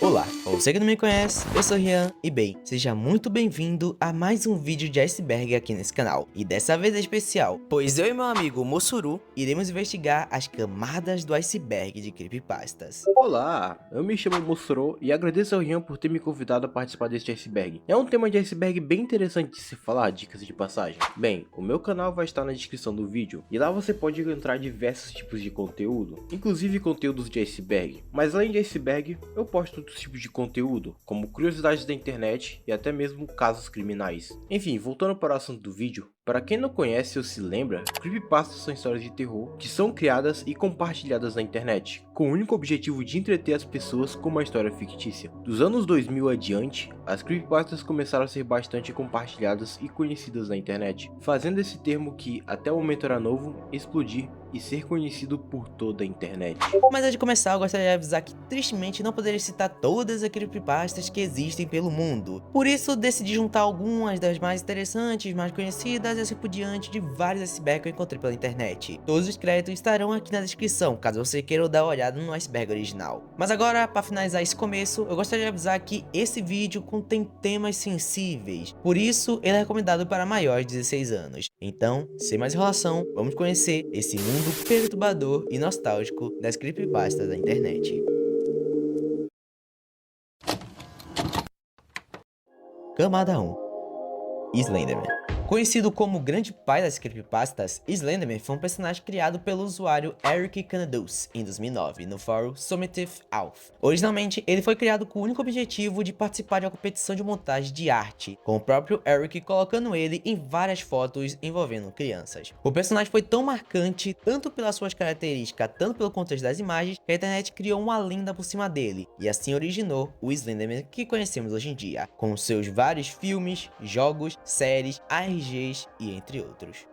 Olá, pra você que não me conhece, eu sou Rian e bem, seja muito bem-vindo a mais um vídeo de iceberg aqui nesse canal. E dessa vez é especial, pois eu e meu amigo Mossuru iremos investigar as camadas do iceberg de creepypastas. Olá, eu me chamo Mossoro e agradeço ao Rian por ter me convidado a participar deste iceberg. É um tema de iceberg bem interessante de se falar, dicas de passagem. Bem, o meu canal vai estar na descrição do vídeo e lá você pode encontrar diversos tipos de conteúdo, inclusive conteúdos de iceberg. Mas além de iceberg, eu posto outros tipos de conteúdo, como curiosidades da internet e até mesmo casos criminais. Enfim, voltando para o assunto do vídeo, para quem não conhece ou se lembra, creepypastas são histórias de terror que são criadas e compartilhadas na internet, com o único objetivo de entreter as pessoas com uma história fictícia. Dos anos 2000 adiante, as creepypastas começaram a ser bastante compartilhadas e conhecidas na internet, fazendo esse termo que até o momento era novo, explodir e ser conhecido por toda a internet. Mas antes de começar, eu gostaria de avisar que tristemente não poderei citar todas as creepypastas que existem pelo mundo. Por isso, decidi juntar algumas das mais interessantes, mais conhecidas e assim por diante de vários icebergs que eu encontrei pela internet. Todos os créditos estarão aqui na descrição, caso você queira dar uma olhada no iceberg original. Mas agora, para finalizar esse começo, eu gostaria de avisar que esse vídeo contém temas sensíveis, por isso ele é recomendado para maiores de 16 anos. Então, sem mais enrolação, vamos conhecer esse mundo perturbador e nostálgico das creepypastas da internet. Camada 1. Slenderman. Conhecido como o grande pai das creepypastas, Slenderman foi um personagem criado pelo usuário Eric Canados em 2009 no fórum Summitive Alpha. Originalmente, ele foi criado com o único objetivo de participar de uma competição de montagem de arte, com o próprio Eric colocando ele em várias fotos envolvendo crianças. O personagem foi tão marcante, tanto pelas suas características, tanto pelo contexto das imagens, que a internet criou uma lenda por cima dele, e assim originou o Slenderman que conhecemos hoje em dia, com seus vários filmes, jogos, séries, RGs e entre outros.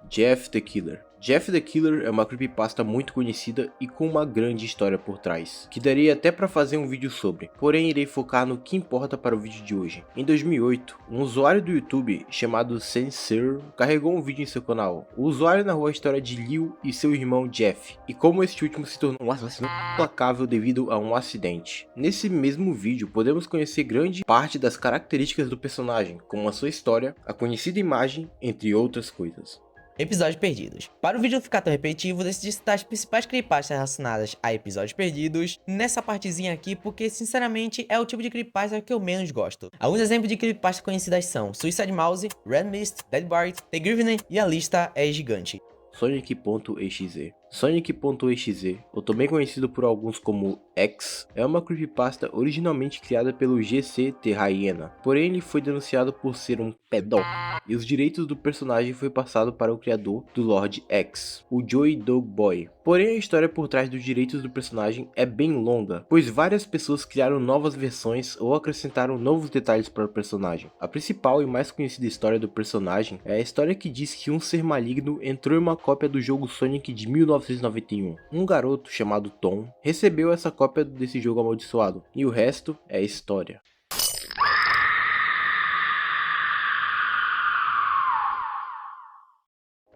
Jeff the Killer. Jeff the Killer é uma creepypasta muito conhecida e com uma grande história por trás, que daria até para fazer um vídeo sobre, porém irei focar no que importa para o vídeo de hoje. Em 2008, um usuário do YouTube chamado Sensor carregou um vídeo em seu canal. O usuário narrou a história de Liu e seu irmão Jeff, e como este último se tornou um assassino implacável devido a um acidente. Nesse mesmo vídeo, podemos conhecer grande parte das características do personagem, como a sua história, a conhecida imagem, entre outras coisas. Episódios perdidos. Para o vídeo não ficar tão repetitivo, decidi citar as principais creepypastas relacionadas a episódios perdidos nessa partezinha aqui, porque sinceramente é o tipo de creepypasta que eu menos gosto. Alguns exemplos de creepypastas conhecidas são Suicide Mouse, Red Mist, Dead Bart, The Griffin e a lista é gigante. Sonic.exe. Sonic.exe, ou também conhecido por alguns como X, é uma creepypasta originalmente criada pelo GC Terraiena, porém ele foi denunciado por ser um pedófilo, e os direitos do personagem foi passado para o criador do Lord X, o Joey Dog Boy. Porém a história por trás dos direitos do personagem é bem longa, pois várias pessoas criaram novas versões ou acrescentaram novos detalhes para o personagem. A principal e mais conhecida história do personagem é a história que diz que um ser maligno entrou em uma cópia do jogo Sonic de 1991. Um garoto chamado Tom recebeu essa cópia desse jogo amaldiçoado, e o resto é história.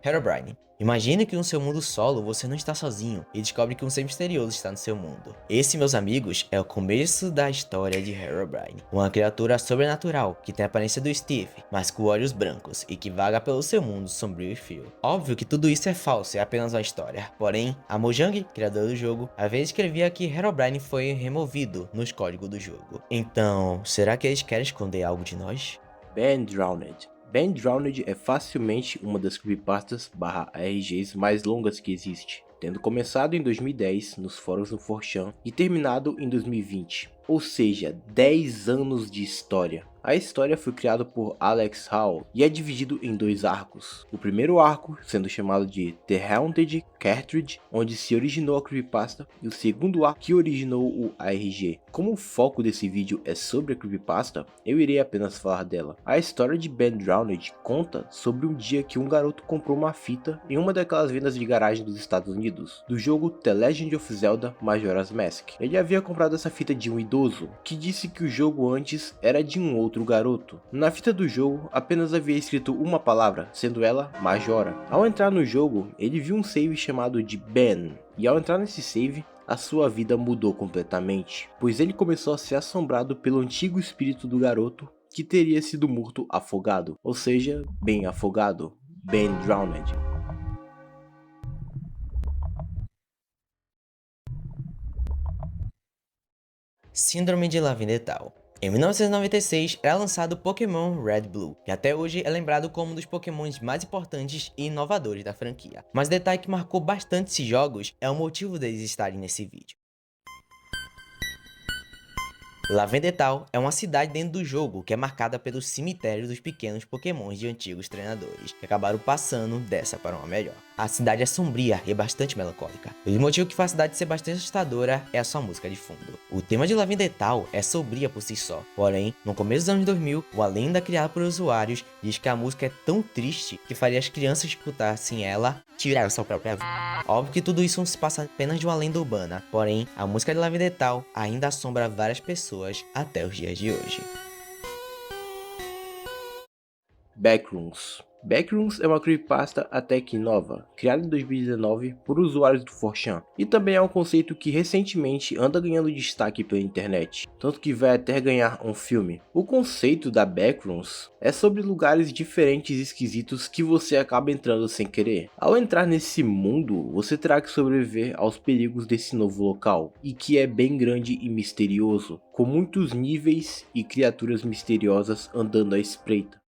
Herobrine. Imagine que no seu mundo solo você não está sozinho e descobre que um ser misterioso está no seu mundo. Esse, meus amigos, é o começo da história de Herobrine, uma criatura sobrenatural que tem a aparência do Steve, mas com olhos brancos e que vaga pelo seu mundo sombrio e frio. Óbvio que tudo isso é falso, é apenas uma história. Porém, a Mojang, criador do jogo, havia escrevia que Herobrine foi removido nos códigos do jogo. Então, será que eles querem esconder algo de nós? Ben Drowned. Ben Drowned é facilmente uma das creepypastas /RGs mais longas que existe, tendo começado em 2010 nos fóruns do 4chan e terminado em 2020, ou seja, 10 anos de história. A história foi criada por Alex Hall e é dividido em dois arcos. O primeiro arco sendo chamado de The Haunted Cartridge, onde se originou a creepypasta, e o segundo arco que originou o ARG. Como o foco desse vídeo é sobre a creepypasta, eu irei apenas falar dela. A história de Ben Drowned conta sobre um dia que um garoto comprou uma fita em uma daquelas vendas de garagem dos Estados Unidos, do jogo The Legend of Zelda Majora's Mask. Ele havia comprado essa fita de um idoso, que disse que o jogo antes era de um outro garoto. Na fita do jogo apenas havia escrito uma palavra, sendo ela Majora. Ao entrar no jogo, ele viu um save chamado de Ben, e ao entrar nesse save, a sua vida mudou completamente, pois ele começou a ser assombrado pelo antigo espírito do garoto que teria sido morto afogado, ou seja, bem afogado, Ben Drowned. Síndrome de Lavindetal. Em 1996 era lançado Pokémon Red Blue, que até hoje é lembrado como um dos Pokémons mais importantes e inovadores da franquia. Mas o detalhe que marcou bastante esses jogos é o motivo deles estarem nesse vídeo. Lavendetal é uma cidade dentro do jogo que é marcada pelos cemitérios dos pequenos pokémons de antigos treinadores, que acabaram passando dessa para uma melhor. A cidade é sombria e bastante melancólica. O motivo que faz a cidade ser bastante assustadora é a sua música de fundo. O tema de Lavendetal é sombria por si só, porém, no começo dos anos 2000, uma lenda criada por usuários diz que a música é tão triste que faria as crianças que escutassem ela tirar sua própria vida. Óbvio que tudo isso não se passa apenas de uma lenda urbana, porém, a música de Lavendetal ainda assombra várias pessoas até os dias de hoje. Backrooms. Backrooms é uma creepypasta até que nova, criada em 2019 por usuários do 4chan, e também é um conceito que recentemente anda ganhando destaque pela internet, tanto que vai até ganhar um filme. O conceito da Backrooms é sobre lugares diferentes e esquisitos que você acaba entrando sem querer. Ao entrar nesse mundo, você terá que sobreviver aos perigos desse novo local, e que é bem grande e misterioso, com muitos níveis e criaturas misteriosas andando à espreita.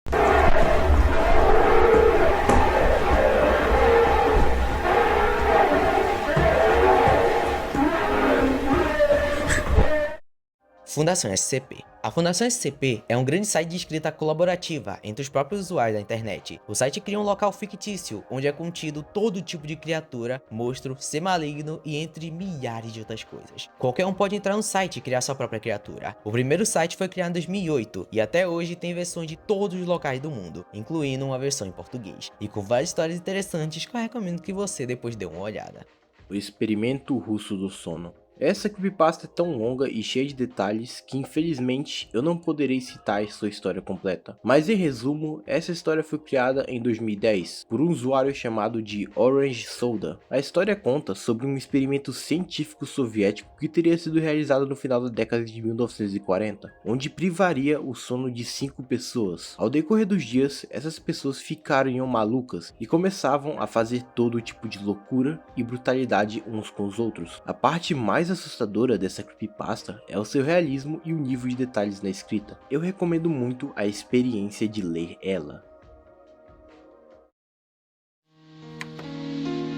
Fundação SCP. A Fundação SCP é um grande site de escrita colaborativa entre os próprios usuários da internet. O site cria um local fictício, onde é contido todo tipo de criatura, monstro, ser maligno e entre milhares de outras coisas. Qualquer um pode entrar no site e criar sua própria criatura. O primeiro site foi criado em 2008 e até hoje tem versões de todos os locais do mundo, incluindo uma versão em português, e com várias histórias interessantes que eu recomendo que você depois dê uma olhada. O experimento russo do sono. Essa creepypasta é tão longa e cheia de detalhes que infelizmente eu não poderei citar sua história completa. Mas em resumo, essa história foi criada em 2010 por um usuário chamado de Orange Soda. A história conta sobre um experimento científico soviético que teria sido realizado no final da década de 1940, onde privaria o sono de 5 pessoas. Ao decorrer dos dias, essas pessoas ficariam malucas e começavam a fazer todo tipo de loucura e brutalidade uns com os outros. A parte mais assustadora dessa creepypasta é o seu realismo e o nível de detalhes na escrita. Eu recomendo muito a experiência de ler ela.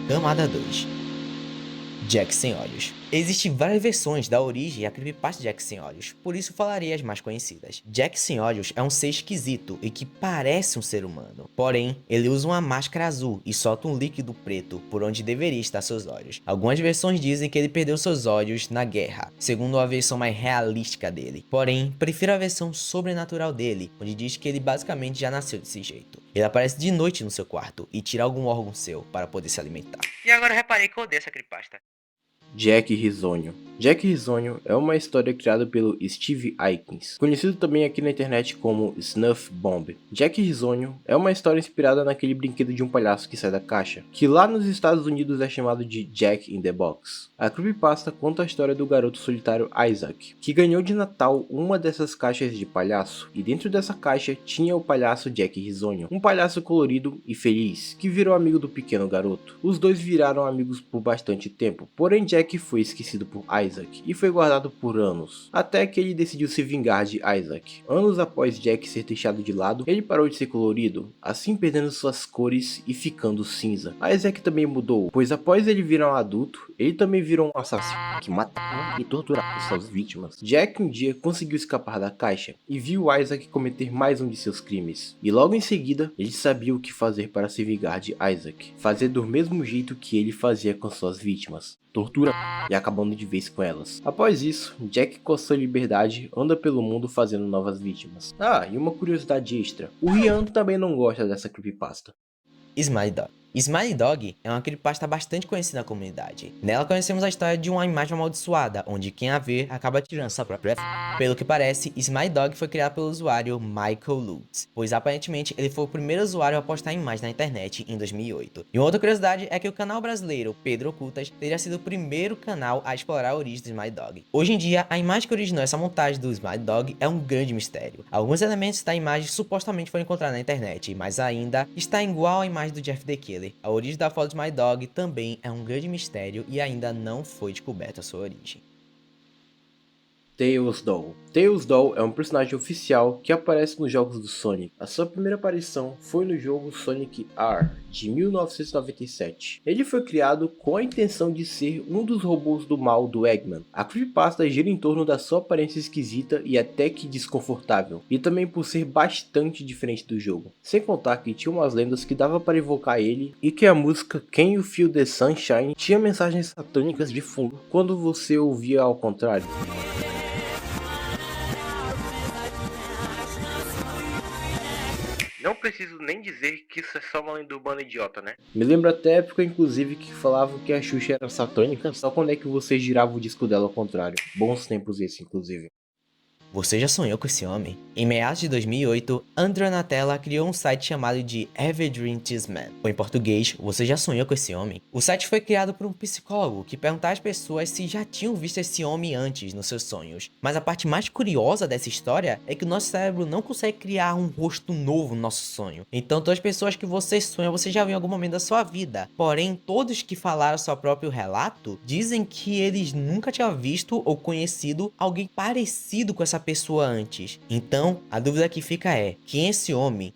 Camada 2. Jack Sem Olhos. Existem várias versões da origem a creepypasta de Jack Sem Olhos, por isso falarei as mais conhecidas. Jack Sem Olhos é um ser esquisito e que parece um ser humano, porém, ele usa uma máscara azul e solta um líquido preto por onde deveria estar seus olhos. Algumas versões dizem que ele perdeu seus olhos na guerra, segundo a versão mais realística dele, porém, prefiro a versão sobrenatural dele, onde diz que ele basicamente já nasceu desse jeito. Ele aparece de noite no seu quarto e tira algum órgão seu para poder se alimentar. E agora eu reparei que eu odeio essa creepypasta. Jack Risonho. Jack Risonho é uma história criada pelo Steve Aikens, conhecido também aqui na internet como Snuff Bomb. Jack Risonho é uma história inspirada naquele brinquedo de um palhaço que sai da caixa, que lá nos Estados Unidos é chamado de Jack in the Box. A creepypasta conta a história do garoto solitário Isaac, que ganhou de Natal uma dessas caixas de palhaço, e dentro dessa caixa tinha o palhaço Jack Risonho, um palhaço colorido e feliz, que virou amigo do pequeno garoto. Os dois viraram amigos por bastante tempo, porém Jack foi esquecido por Isaac e foi guardado por anos, até que ele decidiu se vingar de Isaac. Anos após Jack ser deixado de lado, ele parou de ser colorido, assim perdendo suas cores e ficando cinza. Isaac também mudou, pois após ele virar um adulto, ele também virou um assassino que matava e torturava suas vítimas. Jack um dia conseguiu escapar da caixa e viu Isaac cometer mais um de seus crimes, e logo em seguida ele sabia o que fazer para se vingar de Isaac, fazer do mesmo jeito que ele fazia com suas vítimas, tortura e acabando de vez com elas. Após isso, Jack com sua liberdade anda pelo mundo fazendo novas vítimas. Ah, e uma curiosidade extra, o Rian também não gosta dessa creepypasta. Smiley Dog. Smiley Dog é uma creepypasta bastante conhecida na comunidade. Nela conhecemos a história de uma imagem amaldiçoada, onde quem a vê acaba tirando sua própria vida. Pelo que parece, Smiley Dog foi criado pelo usuário Michael Lutz, pois aparentemente ele foi o primeiro usuário a postar imagens na internet em 2008. E uma outra curiosidade é que o canal brasileiro Pedro Ocultas teria sido o primeiro canal a explorar a origem do Smiley Dog. Hoje em dia, a imagem que originou essa montagem do Smiley Dog é um grande mistério. Alguns elementos da imagem supostamente foram encontrados na internet, mas ainda está igual à imagem do Jeff the Killer. A origem da foto do Smiley Dog também é um grande mistério e ainda não foi descoberta a sua origem. Tails Doll. Tails Doll é um personagem oficial que aparece nos jogos do Sonic. A sua primeira aparição foi no jogo Sonic R, de 1997. Ele foi criado com a intenção de ser um dos robôs do mal do Eggman. A creepypasta gira em torno da sua aparência esquisita e até que desconfortável, e também por ser bastante diferente do jogo. Sem contar que tinha umas lendas que dava para evocar ele, e que a música Can You Feel the Sunshine tinha mensagens satânicas de fundo, quando você ouvia ao contrário. Não preciso nem dizer que isso é só uma lenda urbana idiota, né? Me lembra até a época, inclusive, que falavam que a Xuxa era satânica só quando é que você girava o disco dela ao contrário. Bons tempos esse, inclusive. Você já sonhou com esse homem? Em meados de 2008, Andrea Natella criou um site chamado de Ever Dream This Man, ou em português, Você já sonhou com esse homem? O site foi criado por um psicólogo que perguntava às pessoas se já tinham visto esse homem antes nos seus sonhos. Mas a parte mais curiosa dessa história é que o nosso cérebro não consegue criar um rosto novo no nosso sonho. Então todas as pessoas que você sonha, você já viu em algum momento da sua vida. Porém, todos que falaram seu próprio relato dizem que eles nunca tinham visto ou conhecido alguém parecido com essa pessoa antes. Então, a dúvida que fica é, quem é esse homem?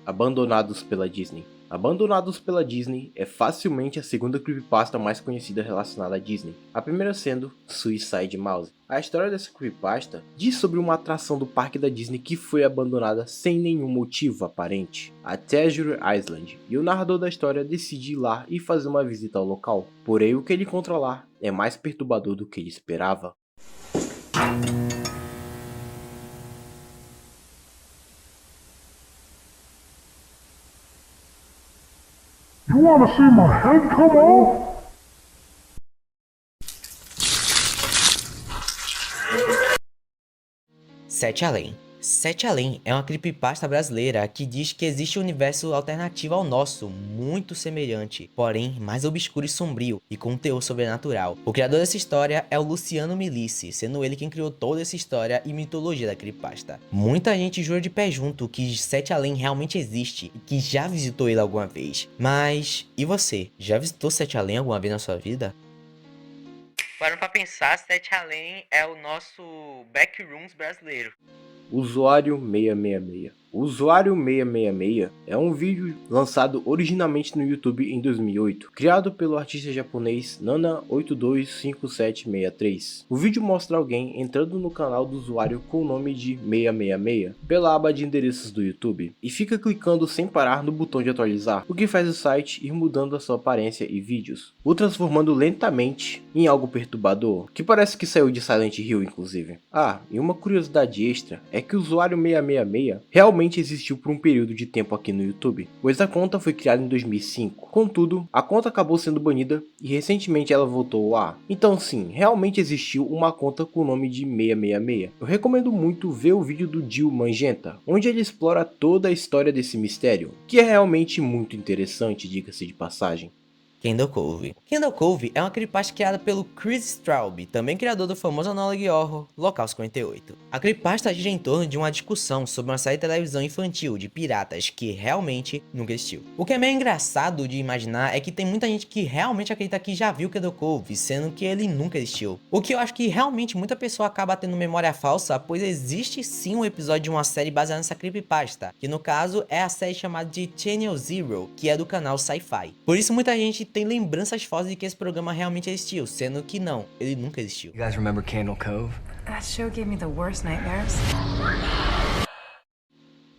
Abandonados pela Disney. Abandonados pela Disney é facilmente a segunda creepypasta mais conhecida relacionada à Disney, a primeira sendo Suicide Mouse. A história dessa creepypasta diz sobre uma atração do parque da Disney que foi abandonada sem nenhum motivo aparente, a Treasure Island, e o narrador da história decide ir lá e fazer uma visita ao local. Porém, o que ele encontra lá é mais perturbador do que ele esperava. You wanna see my head come off? Sete Além. Sete Além é uma creepypasta brasileira que diz que existe um universo alternativo ao nosso, muito semelhante, porém mais obscuro e sombrio, e com um teor sobrenatural. O criador dessa história é o Luciano Milici, sendo ele quem criou toda essa história e mitologia da creepypasta. Muita gente jura de pé junto que Sete Além realmente existe e que já visitou ele alguma vez. Mas, e você? Já visitou Sete Além alguma vez na sua vida? Parando pra pensar, Sete Além é o nosso Backrooms brasileiro. Usuário 666. O Usuário 666 é um vídeo lançado originalmente no YouTube em 2008, criado pelo artista japonês Nana825763. O vídeo mostra alguém entrando no canal do usuário com o nome de 666 pela aba de endereços do YouTube e fica clicando sem parar no botão de atualizar, o que faz o site ir mudando a sua aparência e vídeos, o transformando lentamente em algo perturbador, que parece que saiu de Silent Hill inclusive. Ah, e uma curiosidade extra é que o Usuário 666 realmente existiu por um período de tempo aqui no YouTube, pois a conta foi criada em 2005. Contudo, a conta acabou sendo banida e recentemente ela voltou ao ar. Então sim, realmente existiu uma conta com o nome de 666. Eu recomendo muito ver o vídeo do Dio Mangenta, onde ele explora toda a história desse mistério, que é realmente muito interessante, diga-se de passagem. Candle Cove. Candle Cove é uma creepypasta criada pelo Chris Straub, também criador do famoso Analog Horror Local 58. A creepypasta gira em torno de uma discussão sobre uma série de televisão infantil de piratas que realmente nunca existiu. O que é meio engraçado de imaginar é que tem muita gente que realmente acredita que já viu Candle Cove, sendo que ele nunca existiu. O que eu acho que realmente muita pessoa acaba tendo memória falsa, pois existe sim um episódio de uma série baseada nessa creepypasta, que no caso é a série chamada de Channel Zero, que é do canal Sci-Fi. Por isso muita gente tem lembranças falsas de que esse programa realmente existiu, sendo que não, ele nunca existiu. You guys remember Candle Cove? That show gave me the worst nightmares.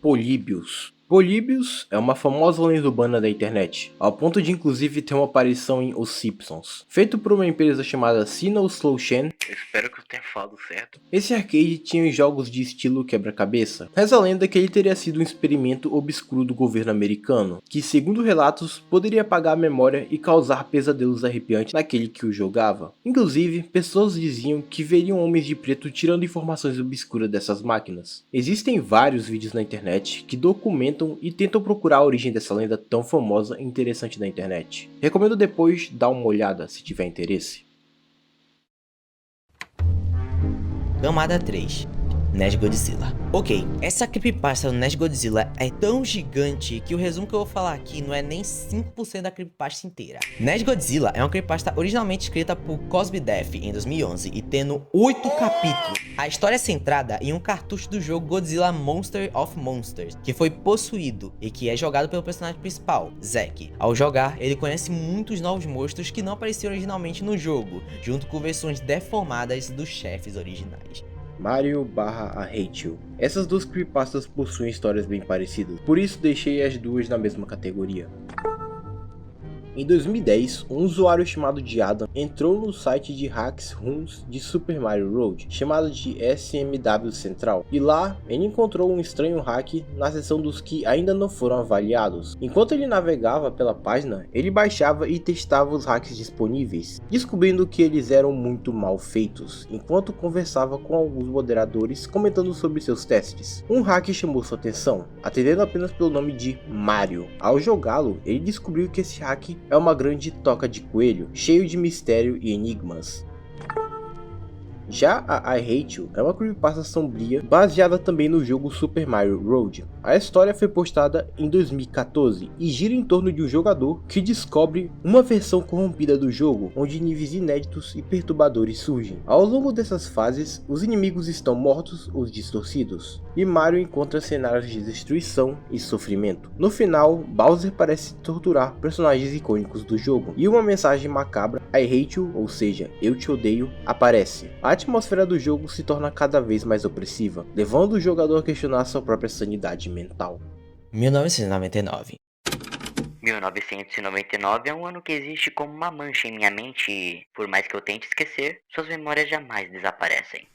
Políbios. Polybius é uma famosa lenda urbana da internet, ao ponto de inclusive ter uma aparição em Os Simpsons. Feito por uma empresa chamada Sinnoh Slow Shan, espero que eu tenha falado certo, esse arcade tinha jogos de estilo quebra-cabeça. Reza a lenda que ele teria sido um experimento obscuro do governo americano, que segundo relatos poderia apagar a memória e causar pesadelos arrepiantes naquele que o jogava. Inclusive, pessoas diziam que veriam homens de preto tirando informações obscuras dessas máquinas. Existem vários vídeos na internet que documentam e tentam procurar a origem dessa lenda tão famosa e interessante da internet. Recomendo depois dar uma olhada se tiver interesse. Camada 3. Ned Godzilla. Ok, essa creepypasta do Ned Godzilla é tão gigante que o resumo que eu vou falar aqui não é nem 5% da creepypasta inteira. Ned Godzilla é uma creepypasta originalmente escrita por Cosby Death em 2011 e tendo 8 capítulos. A história é centrada em um cartucho do jogo Godzilla Monster of Monsters, que foi possuído e que é jogado pelo personagem principal, Zack. Ao jogar, ele conhece muitos novos monstros que não apareciam originalmente no jogo, junto com versões deformadas dos chefes originais. Mario/A Hate You. Essas duas creepypastas possuem histórias bem parecidas, por isso deixei as duas na mesma categoria. Em 2010, um usuário chamado de Adam entrou no site de hacks runs de Super Mario World, chamado de SMW Central, e lá ele encontrou um estranho hack na seção dos que ainda não foram avaliados. Enquanto ele navegava pela página, ele baixava e testava os hacks disponíveis, descobrindo que eles eram muito mal feitos, enquanto conversava com alguns moderadores comentando sobre seus testes. Um hack chamou sua atenção, atendendo apenas pelo nome de Mario. Ao jogá-lo, ele descobriu que esse hack é uma grande toca de coelho, cheio de mistério e enigmas. Já a I Hate You é uma creepypasta sombria baseada também no jogo Super Mario World. A história foi postada em 2014 e gira em torno de um jogador que descobre uma versão corrompida do jogo, onde níveis inéditos e perturbadores surgem. Ao longo dessas fases, os inimigos estão mortos ou distorcidos, e Mario encontra cenários de destruição e sofrimento. No final, Bowser parece torturar personagens icônicos do jogo, e uma mensagem macabra, I Hate You, ou seja, eu te odeio, aparece. A atmosfera do jogo se torna cada vez mais opressiva, levando o jogador a questionar sua própria sanidade mental. 1999. 1999 é um ano que existe como uma mancha em minha mente e, por mais que eu tente esquecer, suas memórias jamais desaparecem.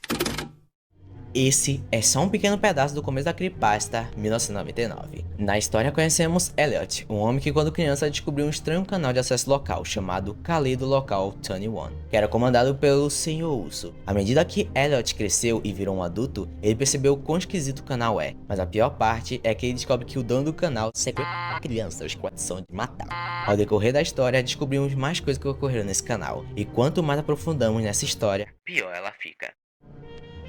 Esse é só um pequeno pedaço do começo da creepypasta 1999. Na história conhecemos Elliot, um homem que quando criança descobriu um estranho canal de acesso local chamado Kaleido Local 21, que era comandado pelo Sr. Urso. À medida que Elliot cresceu e virou um adulto, ele percebeu o quão esquisito o canal é, mas a pior parte é que ele descobre que o dono do canal sequestra crianças com a condição de matar. Ao decorrer da história, descobrimos mais coisas que ocorreram nesse canal, e quanto mais aprofundamos nessa história, Pior ela fica.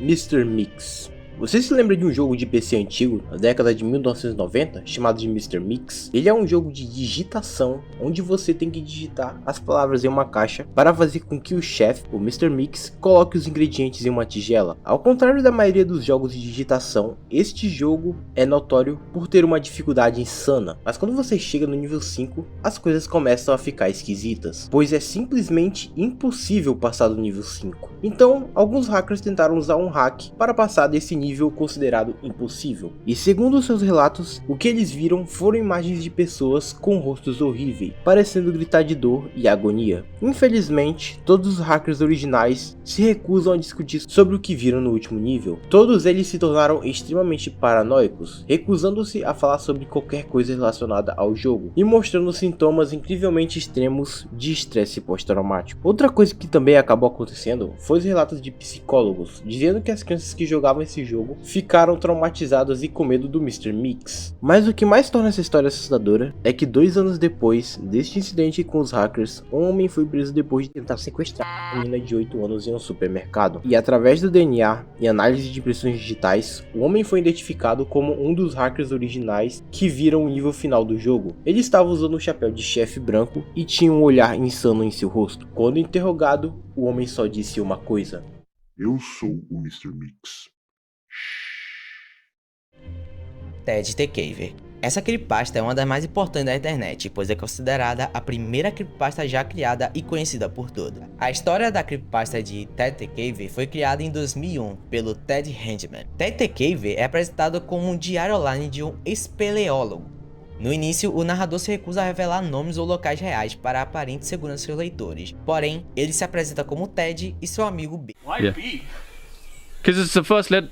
Mr. Mix. Você se lembra de um jogo de PC antigo, da década de 1990, chamado de Mr. Mix? Ele é um jogo de digitação, onde você tem que digitar as palavras em uma caixa para fazer com que o chefe, o Mr. Mix, coloque os ingredientes em uma tigela. Ao contrário da maioria dos jogos de digitação, este jogo é notório por ter uma dificuldade insana, mas quando você chega no nível 5, as coisas começam a ficar esquisitas, pois é simplesmente impossível passar do nível 5. Então, alguns hackers tentaram usar um hack para passar desse nível considerado impossível. E segundo seus relatos, o que eles viram foram imagens de pessoas com rostos horríveis, parecendo gritar de dor e agonia. Infelizmente, todos os hackers originais se recusam a discutir sobre o que viram no último nível. Todos eles se tornaram extremamente paranoicos, recusando-se a falar sobre qualquer coisa relacionada ao jogo e mostrando sintomas incrivelmente extremos de estresse pós-traumático. Outra coisa que também acabou acontecendo foi os relatos de psicólogos, dizendo que as crianças que jogavam esse jogo ficaram traumatizadas e com medo do Mr. Mix. Mas o que mais torna essa história assustadora é que 2 anos depois deste incidente com os hackers, um homem foi preso depois de tentar sequestrar uma menina de 8 anos em um supermercado. E através do DNA e análise de impressões digitais, o homem foi identificado como um dos hackers originais que viram o nível final do jogo. Ele estava usando um chapéu de chefe branco e tinha um olhar insano em seu rosto. Quando interrogado, o homem só disse uma coisa: Eu sou o Mr. Mix. Ted the Caver. Essa creepypasta é uma das mais importantes da internet, pois é considerada a primeira creepypasta já criada e conhecida por todos. A história da creepypasta de Ted the Cave foi criada em 2001 pelo Ted Hangeman. Ted the Cave é apresentado como um diário online de um espeleólogo. No início, o narrador se recusa a revelar nomes ou locais reais para a aparente segurança de seus leitores. Porém, ele se apresenta como Ted e seu amigo B. Why B? Because it's the first letter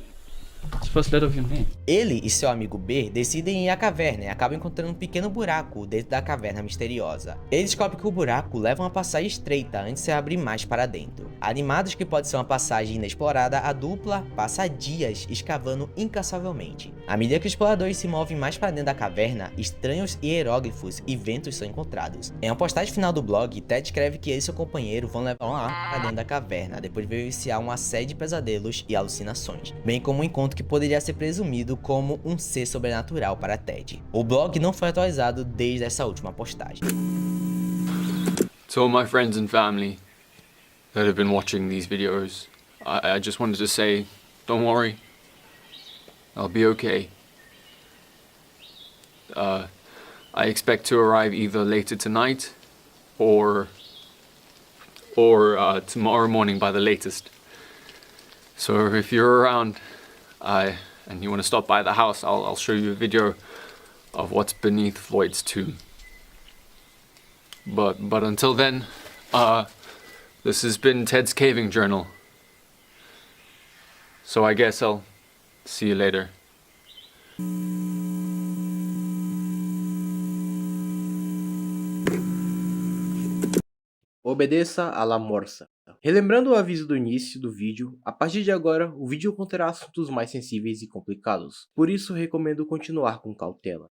of your name. Ele e seu amigo B decidem ir à caverna e acabam encontrando um pequeno buraco dentro da caverna misteriosa. Eles descobrem que o buraco leva uma passagem estreita antes de se abrir mais para dentro. Animados que pode ser uma passagem inexplorada, a dupla passa dias escavando incansavelmente. À medida que os exploradores se movem mais para dentro da caverna, estranhos hieróglifos e ventos são encontrados. Em uma postagem final do blog, Ted escreve que ele e seu companheiro vão levar uma arma para dentro da caverna, depois de vivenciar uma série de pesadelos e alucinações, bem como um encontro que poderia ser presumido como um ser sobrenatural para Ted. O blog não foi atualizado desde essa última postagem. To all my friends and family that have been watching these videos, I just wanted to say, don't worry, I'll be okay. I expect to arrive either later tonight or tomorrow morning by the latest. So if you're around and you want to stop by the house, I'll show you a video of what's beneath Floyd's tomb. But until then, this has been Ted's Caving Journal. So I guess I'll see you later. Obedeça a La Morsa. Relembrando o aviso do início do vídeo, a partir de agora o vídeo conterá assuntos mais sensíveis e complicados, por isso recomendo continuar com cautela.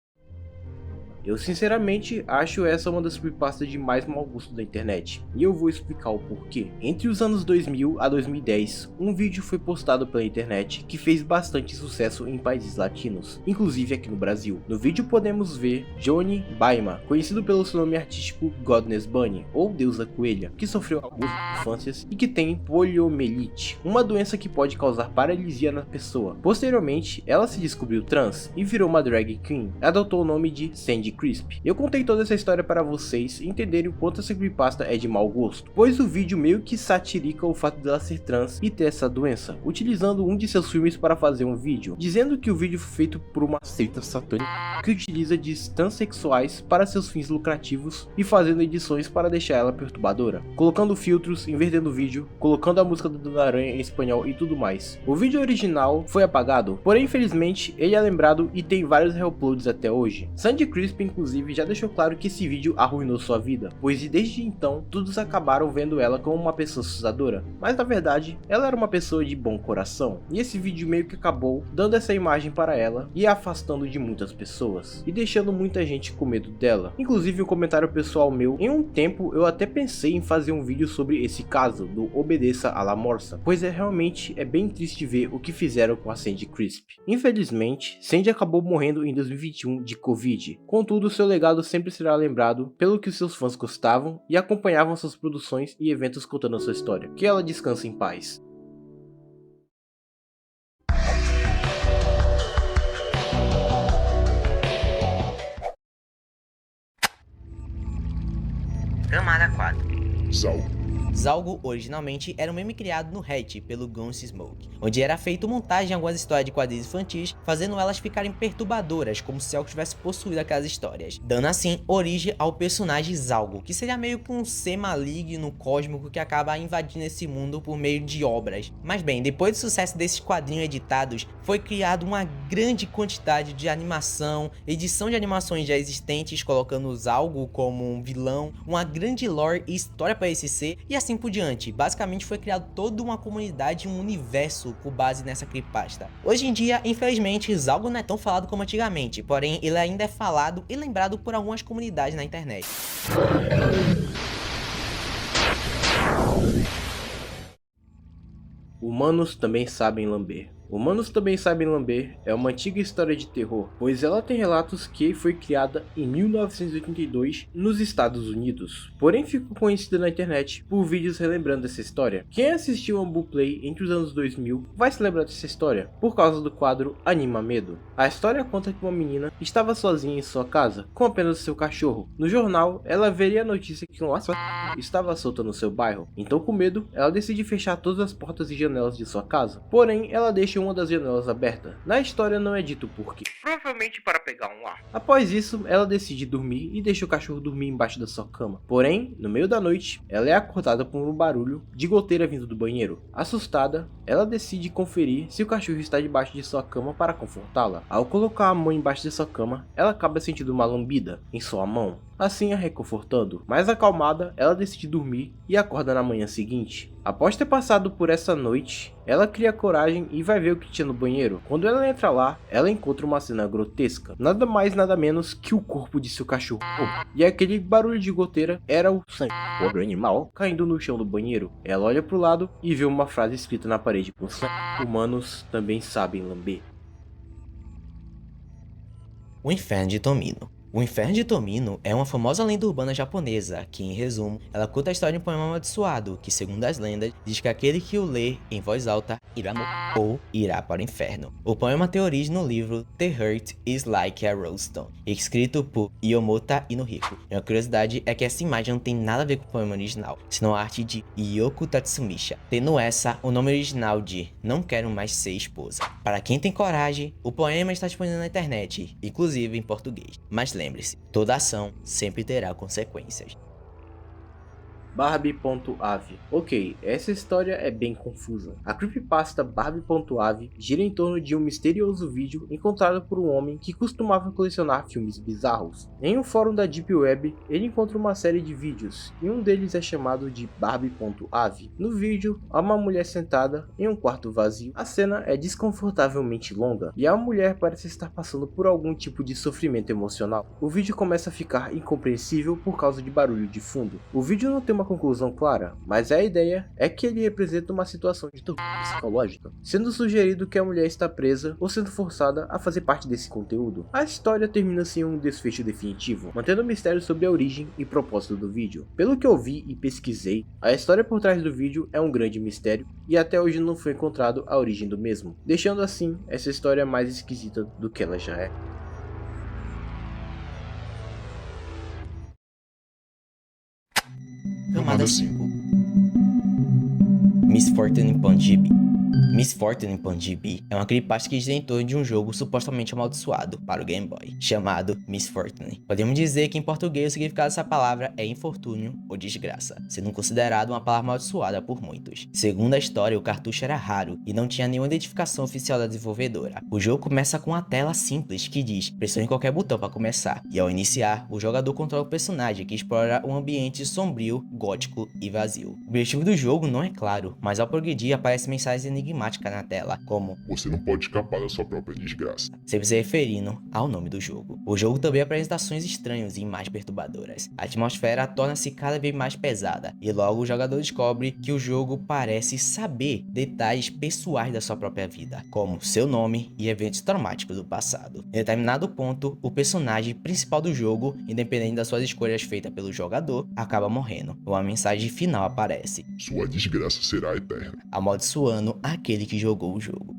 Eu sinceramente acho essa uma das creepypastas de mais mau gosto da internet, e eu vou explicar o porquê. Entre os anos 2000 a 2010, um vídeo foi postado pela internet que fez bastante sucesso em países latinos, inclusive aqui no Brasil. No vídeo podemos ver Johnny Baima, conhecido pelo seu nome artístico Godness Bunny, ou Deusa Coelha, que sofreu abuso de infâncias e que tem poliomielite, uma doença que pode causar paralisia na pessoa. Posteriormente, ela se descobriu trans e virou uma drag queen, adotou o nome de Sandy Crisp. Eu contei toda essa história para vocês entenderem o quanto essa creepypasta é de mau gosto, pois o vídeo meio que satirica o fato dela ser trans e ter essa doença, utilizando um de seus filmes para fazer um vídeo, dizendo que o vídeo foi feito por uma seita satânica que utiliza de transexuais para seus fins lucrativos e fazendo edições para deixar ela perturbadora, colocando filtros, invertendo o vídeo, colocando a música do Dona Aranha em espanhol e tudo mais. O vídeo original foi apagado, porém infelizmente ele é lembrado e tem vários reuploads até hoje. Sandy Crisp inclusive já deixou claro que esse vídeo arruinou sua vida, pois desde então todos acabaram vendo ela como uma pessoa assustadora, mas na verdade ela era uma pessoa de bom coração, e esse vídeo meio que acabou dando essa imagem para ela e a afastando de muitas pessoas, e deixando muita gente com medo dela. Inclusive um comentário pessoal meu, em um tempo eu até pensei em fazer um vídeo sobre esse caso do Obedeça a La Morsa, pois realmente é bem triste ver o que fizeram com a Sandy Crisp. Infelizmente, Sandy acabou morrendo em 2021 de Covid, contudo seu legado sempre será lembrado pelo que seus fãs gostavam e acompanhavam suas produções e eventos contando a sua história. Que ela descanse em paz. Camada 4. Zalgo. Zalgo originalmente era um meme criado no Reddit pelo Gunsmoke, onde era feito montagem de algumas histórias de quadrinhos infantis, fazendo elas ficarem perturbadoras, como se algo tivesse possuído aquelas histórias, dando assim origem ao personagem Zalgo, que seria meio que um ser maligno cósmico que acaba invadindo esse mundo por meio de obras. Mas bem, depois do sucesso desses quadrinhos editados, foi criado uma grande quantidade de animação, edição de animações já existentes, colocando o Zalgo como um vilão, uma grande lore e história para esse ser, e assim por diante. Basicamente foi criado toda uma comunidade, um universo com base nessa creepypasta. Hoje em dia, infelizmente, Zalgo não é tão falado como antigamente, porém ele ainda é falado e lembrado por algumas comunidades na internet. Humanos também sabem lamber. Humanos Também Sabem Lamber é uma antiga história de terror, pois ela tem relatos que foi criada em 1982 nos Estados Unidos, porém ficou conhecida na internet por vídeos relembrando essa história. Quem assistiu a Ambuplay entre os anos 2000 vai se lembrar dessa história, por causa do quadro Anima Medo. A história conta que uma menina estava sozinha em sua casa, com apenas seu cachorro. No jornal, ela veria a notícia que um assassino estava solto no seu bairro, então com medo, ela decide fechar todas as portas e janelas de sua casa, porém ela deixa uma das janelas aberta. Na história não é dito por quê, provavelmente para pegar um ar. Após isso, ela decide dormir e deixa o cachorro dormir embaixo da sua cama. Porém, no meio da noite, ela é acordada por um barulho de goteira vindo do banheiro. Assustada, ela decide conferir se o cachorro está debaixo de sua cama para confortá-la. Ao colocar a mão embaixo de sua cama, ela acaba sentindo uma lambida em sua mão, assim a reconfortando. Mais acalmada, ela decide dormir e acorda na manhã seguinte. Após ter passado por essa noite, ela cria coragem e vai ver o que tinha no banheiro. Quando ela entra lá, ela encontra uma cena grotesca. Nada mais nada menos que o corpo de seu cachorro. E aquele barulho de goteira era o sangue do pobre animal caindo no chão do banheiro. Ela olha pro lado e vê uma frase escrita na parede com sangue. Humanos também sabem lamber. O Inferno de Tomino. O Inferno de Tomino é uma famosa lenda urbana japonesa que, em resumo, ela conta a história de um poema amaldiçoado que, segundo as lendas, diz que aquele que o lê em voz alta irá morrer ou irá para o inferno. O poema tem origem no livro The Hurt is Like a Rose Stone, escrito por Yomota Inuhiko. E uma curiosidade é que essa imagem não tem nada a ver com o poema original, senão a arte de Yoko Tatsumisha, tendo essa o nome original de Não Quero Mais Ser Esposa. Para quem tem coragem, o poema está disponível na internet, inclusive em português. Mas lembre-se, toda ação sempre terá consequências. Barbie.ave. Ok, essa história é bem confusa. A creepypasta Barbie.ave gira em torno de um misterioso vídeo encontrado por um homem que costumava colecionar filmes bizarros. Em um fórum da Deep Web, ele encontra uma série de vídeos, e um deles é chamado de Barbie.ave. No vídeo, há uma mulher sentada em um quarto vazio. A cena é desconfortavelmente longa, e a mulher parece estar passando por algum tipo de sofrimento emocional. O vídeo começa a ficar incompreensível por causa de barulho de fundo. O vídeo não tem uma conclusão clara, mas a ideia é que ele representa uma situação de tortura psicológica, sendo sugerido que a mulher está presa ou sendo forçada a fazer parte desse conteúdo. A história termina sem um desfecho definitivo, mantendo o mistério sobre a origem e propósito do vídeo. Pelo que eu vi e pesquisei, a história por trás do vídeo é um grande mistério e até hoje não foi encontrado a origem do mesmo, deixando assim essa história mais esquisita do que ela já é. Camada 5. Miss Fortune in Ponjibi. Miss Fortune in Ponjibi é uma creepypasta que gira em torno de um jogo supostamente amaldiçoado para o Game Boy, chamado Miss Fortune. Podemos dizer que em português o significado dessa palavra é infortúnio ou desgraça, sendo considerado uma palavra amaldiçoada por muitos. Segundo a história, o cartucho era raro e não tinha nenhuma identificação oficial da desenvolvedora. O jogo começa com uma tela simples que diz pressione qualquer botão para começar, e ao iniciar, o jogador controla o personagem que explora um ambiente sombrio, gótico e vazio. O objetivo do jogo não é claro, mas ao progredir aparecem mensagens enigmáticas na tela, como Você não pode escapar da sua própria desgraça. sempre se referindo ao nome do jogo. O jogo também apresenta ações estranhas e imagens perturbadoras. A atmosfera torna-se cada vez mais pesada, e logo o jogador descobre que o jogo parece saber detalhes pessoais da sua própria vida, como seu nome e eventos traumáticos do passado. Em determinado ponto, o personagem principal do jogo, independente das suas escolhas feitas pelo jogador, acaba morrendo. Uma mensagem final aparece, Sua desgraça será eterna. amaldiçoando aquele que jogou o jogo.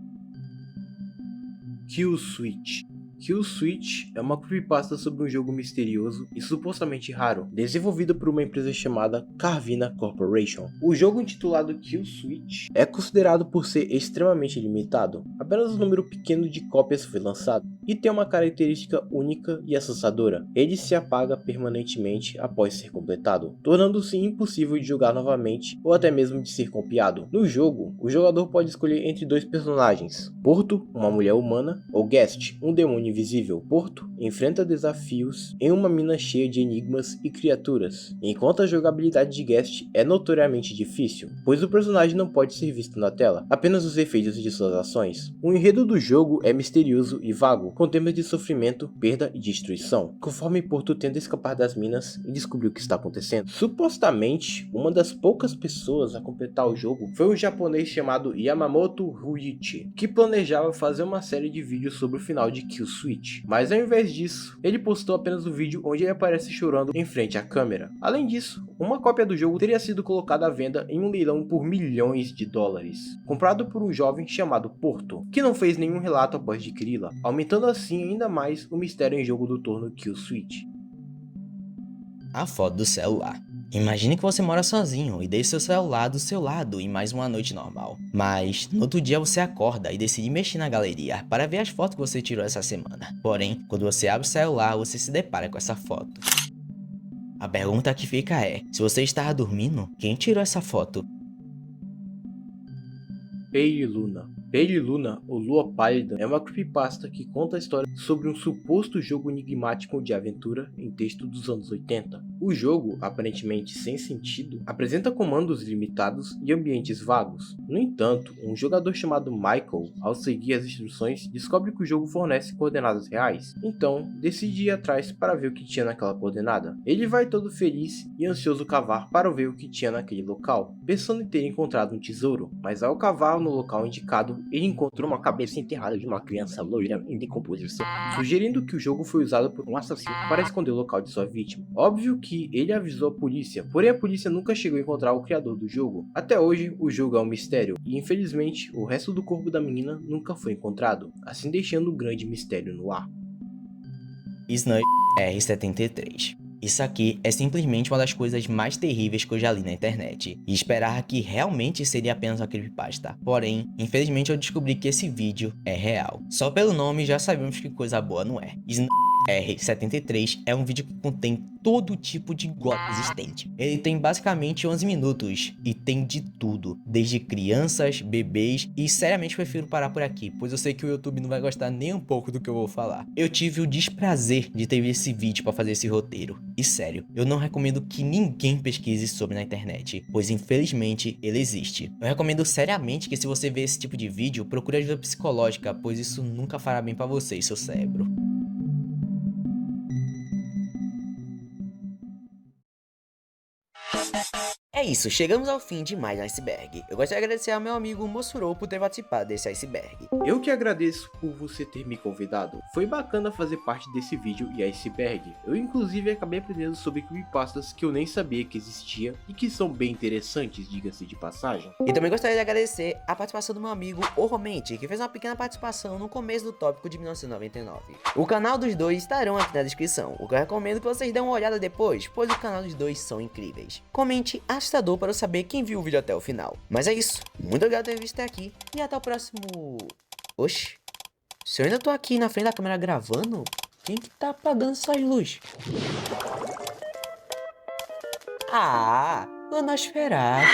Kill Switch. Kill Switch é uma creepypasta sobre um jogo misterioso e supostamente raro, desenvolvido por uma empresa chamada Carvina Corporation. O jogo intitulado Kill Switch é considerado por ser extremamente limitado. Apenas um número pequeno de cópias foi lançado e tem uma característica única e assustadora. Ele se apaga permanentemente após ser completado, tornando-se impossível de jogar novamente ou até mesmo de ser copiado. No jogo, o jogador pode escolher entre dois personagens, Porto, uma mulher humana, ou Guest, um demônio invisível. Porto enfrenta desafios em uma mina cheia de enigmas e criaturas, enquanto a jogabilidade de Guest é notoriamente difícil, pois o personagem não pode ser visto na tela, apenas os efeitos de suas ações. O enredo do jogo é misterioso e vago, jogo, com temas de sofrimento, perda e destruição, conforme Porto tenta escapar das minas e descobrir o que está acontecendo. Supostamente, uma das poucas pessoas a completar o jogo foi um japonês chamado Yamamoto Ryuichi, que planejava fazer uma série de vídeos sobre o final de Kill Switch, mas ao invés disso, ele postou apenas o vídeo onde ele aparece chorando em frente à câmera. Além disso, uma cópia do jogo teria sido colocada à venda em um leilão por milhões de dólares, comprado por um jovem chamado Porto, que não fez nenhum relato após adquiri-la, aumentando assim ainda mais o mistério em jogo do torno Kill Switch. A foto do celular. Imagine que você mora sozinho e deixa seu celular do seu lado em mais uma noite normal. Mas, no outro dia você acorda e decide mexer na galeria para ver as fotos que você tirou essa semana. Porém, quando você abre o celular, você se depara com essa foto. A pergunta que fica é, se você estava dormindo, quem tirou essa foto? Pale Luna. Pale Luna, ou Lua Pálida, é uma creepypasta que conta a história sobre um suposto jogo enigmático de aventura em texto dos anos 80. O jogo, aparentemente sem sentido, apresenta comandos limitados e ambientes vagos. No entanto, um jogador chamado Michael, ao seguir as instruções, descobre que o jogo fornece coordenadas reais. Então, decide ir atrás para ver o que tinha naquela coordenada. Ele vai todo feliz e ansioso cavar para ver o que tinha naquele local, pensando em ter encontrado um tesouro, mas ao cavar no local indicado, ele encontrou uma cabeça enterrada de uma criança loira em decomposição, sugerindo que o jogo foi usado por um assassino para esconder o local de sua vítima. Óbvio que ele avisou a polícia, porém a polícia nunca chegou a encontrar o criador do jogo. Até hoje, o jogo é um mistério, e infelizmente, o resto do corpo da menina nunca foi encontrado, assim deixando um grande mistério no ar. Snipe R73. Isso aqui é simplesmente uma das coisas mais terríveis que eu já li na internet, e esperava que realmente seria apenas uma creepypasta. Porém, infelizmente eu descobri que esse vídeo é real. Só pelo nome já sabemos que coisa boa não é. R73 é um vídeo que contém todo tipo de gore existente. Ele tem basicamente 11 minutos e tem de tudo, desde crianças, bebês, e seriamente prefiro parar por aqui, pois eu sei que o YouTube não vai gostar nem um pouco do que eu vou falar. Eu tive o desprazer de ter visto esse vídeo para fazer esse roteiro, e sério, eu não recomendo que ninguém pesquise sobre na internet, pois infelizmente ele existe. Eu recomendo seriamente que se você vê esse tipo de vídeo, procure ajuda psicológica, pois isso nunca fará bem para você e seu cérebro. É isso, chegamos ao fim de mais um iceberg. Eu gostaria de agradecer ao meu amigo Mossurou por ter participado desse iceberg. Eu que agradeço por você ter me convidado. Foi bacana fazer parte desse vídeo e iceberg. Eu inclusive acabei aprendendo sobre creepypastas que eu nem sabia que existia e que são bem interessantes, diga-se de passagem. E também gostaria de agradecer a participação do meu amigo Oromente, que fez uma pequena participação no começo do tópico de 1999. O canal dos dois estarão aqui na descrição, o que eu recomendo que vocês dêem uma olhada depois, pois o canal dos dois são incríveis. Comente assustador para eu saber quem viu o vídeo até o final. Mas é isso, muito obrigado por ter visto até aqui e até o próximo... Oxi, se eu ainda tô aqui na frente da câmera gravando, quem que tá apagando essas luzes? Ah, Nosferatu.